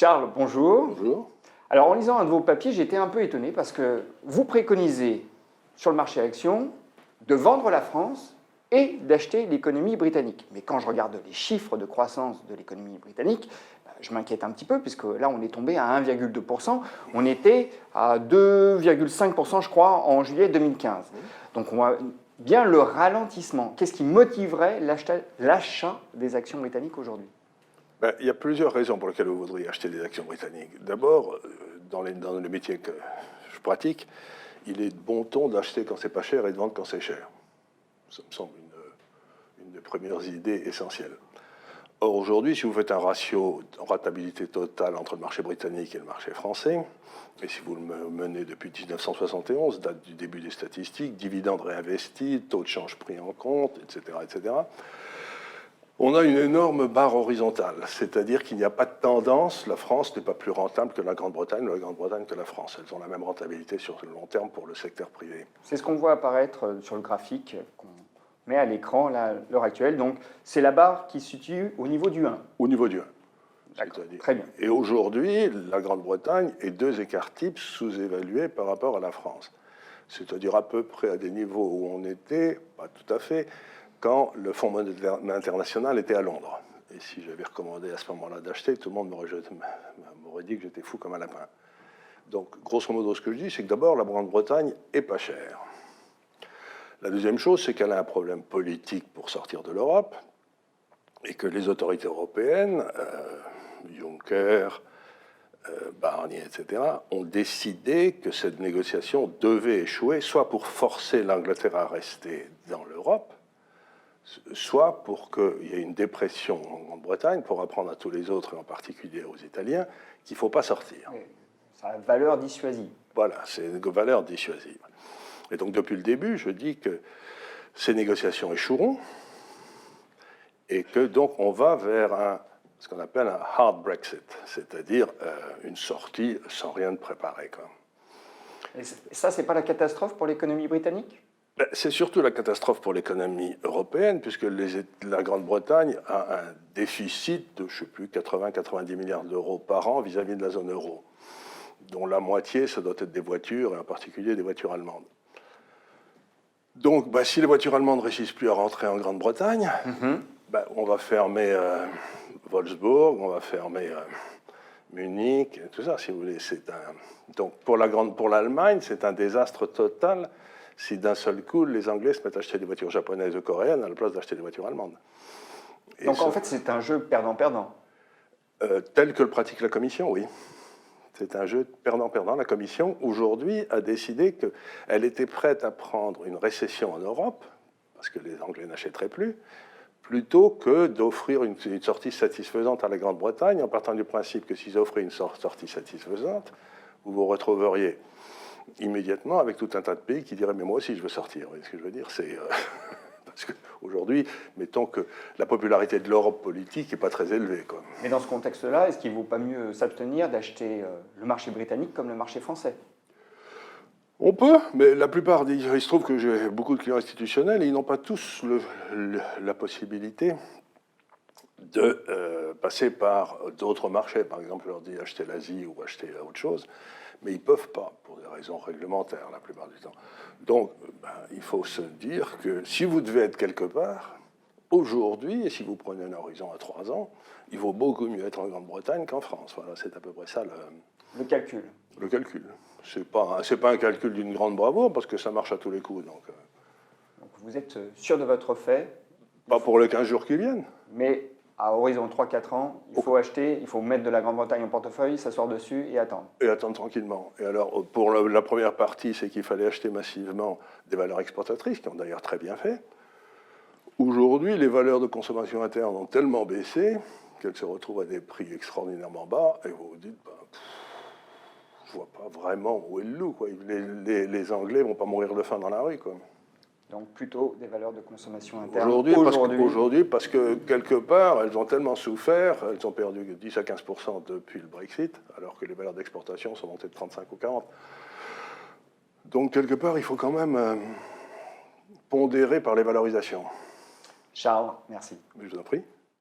Charles, bonjour. Bonjour. Alors, en lisant un de vos papiers, j'étais un peu étonné parce que vous préconisez sur le marché actions de vendre la France et d'acheter l'économie britannique. Mais quand je regarde les chiffres de croissance de l'économie britannique, je m'inquiète un petit peu puisque là, on est tombé à 1,2%. On était à 2,5%, je crois, en juillet 2015. Donc, on voit bien le ralentissement. Qu'est-ce qui motiverait l'achat des actions britanniques aujourd'hui ? Il y a plusieurs raisons pour lesquelles vous voudriez acheter des actions britanniques. D'abord, dans le métier que je pratique, il est de bon ton d'acheter quand c'est pas cher et de vendre quand c'est cher. Ça me semble une des premières idées essentielles. Or, aujourd'hui, si vous faites un ratio de rentabilité totale entre le marché britannique et le marché français, et si vous le menez depuis 1971, date du début des statistiques, dividendes réinvestis, taux de change pris en compte, etc., on a une énorme barre horizontale, c'est-à-dire qu'il n'y a pas de tendance, la France n'est pas plus rentable que la Grande-Bretagne, ou la Grande-Bretagne que la France. Elles ont la même rentabilité sur le long terme pour le secteur privé. C'est ce qu'on voit apparaître sur le graphique qu'on met à l'écran à l'heure actuelle. Donc, c'est la barre qui se situe au niveau du 1. Au niveau du 1. D'accord, très bien. Et aujourd'hui, la Grande-Bretagne est 2 écarts types sous-évalués par rapport à la France. C'est-à-dire à peu près à des niveaux où on était, pas tout à fait, quand le Fonds monétaire international était à Londres. Et si j'avais recommandé à ce moment-là d'acheter, tout le monde m'aurait dit que j'étais fou comme un lapin. Donc, grosso modo, ce que je dis, c'est que d'abord, la Grande-Bretagne est pas chère. La deuxième chose, c'est qu'elle a un problème politique pour sortir de l'Europe et que les autorités européennes, Juncker, Barnier, etc., ont décidé que cette négociation devait échouer, soit pour forcer l'Angleterre à rester dans l'Europe, soit pour qu'il y ait une dépression en Grande-Bretagne, pour apprendre à tous les autres, et en particulier aux Italiens, qu'il ne faut pas sortir. Oui, ça a une valeur dissuasive. Voilà, c'est une valeur dissuasive. Et donc, depuis le début, je dis que ces négociations échoueront et que donc on va vers ce qu'on appelle un hard Brexit, c'est-à-dire une sortie sans rien de préparé. Et ça, c'est pas la catastrophe pour l'économie britannique ? C'est surtout la catastrophe pour l'économie européenne, puisque la Grande-Bretagne a un déficit de, je ne sais plus, 80-90 milliards d'euros par an vis-à-vis de la zone euro, dont la moitié, ça doit être des voitures, et en particulier des voitures allemandes. Donc, si les voitures allemandes ne réussissent plus à rentrer en Grande-Bretagne, on va fermer Wolfsburg, on va fermer Munich, tout ça, si vous voulez. Donc, pour l'Allemagne, c'est un désastre total si d'un seul coup, les Anglais se mettent à acheter des voitures japonaises ou coréennes à la place d'acheter des voitures allemandes. Et donc, en fait, c'est un jeu perdant-perdant. Tel que le pratique la Commission, oui. C'est un jeu perdant-perdant. La Commission, aujourd'hui, a décidé qu'elle était prête à prendre une récession en Europe, parce que les Anglais n'achèteraient plus, plutôt que d'offrir une sortie satisfaisante à la Grande-Bretagne, en partant du principe que s'ils offraient une sortie satisfaisante, vous vous retrouveriez immédiatement avec tout un tas de pays qui diraient « mais moi aussi je veux sortir ». Vous voyez ce que je veux dire, c'est parce qu'aujourd'hui, mettons que la popularité de l'Europe politique n'est pas très élevée. Mais dans ce contexte-là, est-ce qu'il ne vaut pas mieux s'abstenir d'acheter le marché britannique comme le marché français ? On peut, mais la plupart il se trouve que j'ai beaucoup de clients institutionnels et ils n'ont pas tous la possibilité de passer par d'autres marchés. Par exemple, je leur dis acheter l'Asie ou acheter autre chose, mais ils ne peuvent pas, pour des raisons réglementaires la plupart du temps. Donc, il faut se dire que si vous devez être quelque part, aujourd'hui, et si vous prenez un horizon à 3 ans, il vaut beaucoup mieux être en Grande-Bretagne qu'en France. Voilà, c'est à peu près ça le calcul. Le calcul. C'est pas un calcul d'une grande bravoure, parce que ça marche à tous les coups. Donc vous êtes sûr de votre fait ? Pas pour les 15 jours qui viennent. Mais à horizon 3-4 ans, il faut acheter, il faut mettre de la Grande-Bretagne en portefeuille, s'asseoir dessus et attendre. Et attendre tranquillement. Et alors, pour la première partie, c'est qu'il fallait acheter massivement des valeurs exportatrices, qui ont d'ailleurs très bien fait. Aujourd'hui, les valeurs de consommation interne ont tellement baissé qu'elles se retrouvent à des prix extraordinairement bas, et vous vous dites, je vois pas vraiment où est le loup. Les Anglais ne vont pas mourir de faim dans la rue. Donc plutôt des valeurs de consommation interne aujourd'hui, parce que quelque part, elles ont tellement souffert, elles ont perdu 10 à 15% depuis le Brexit, alors que les valeurs d'exportation sont montées de 35 ou 40. Donc quelque part, il faut quand même pondérer par les valorisations. Charles, merci. Mais je vous en prie.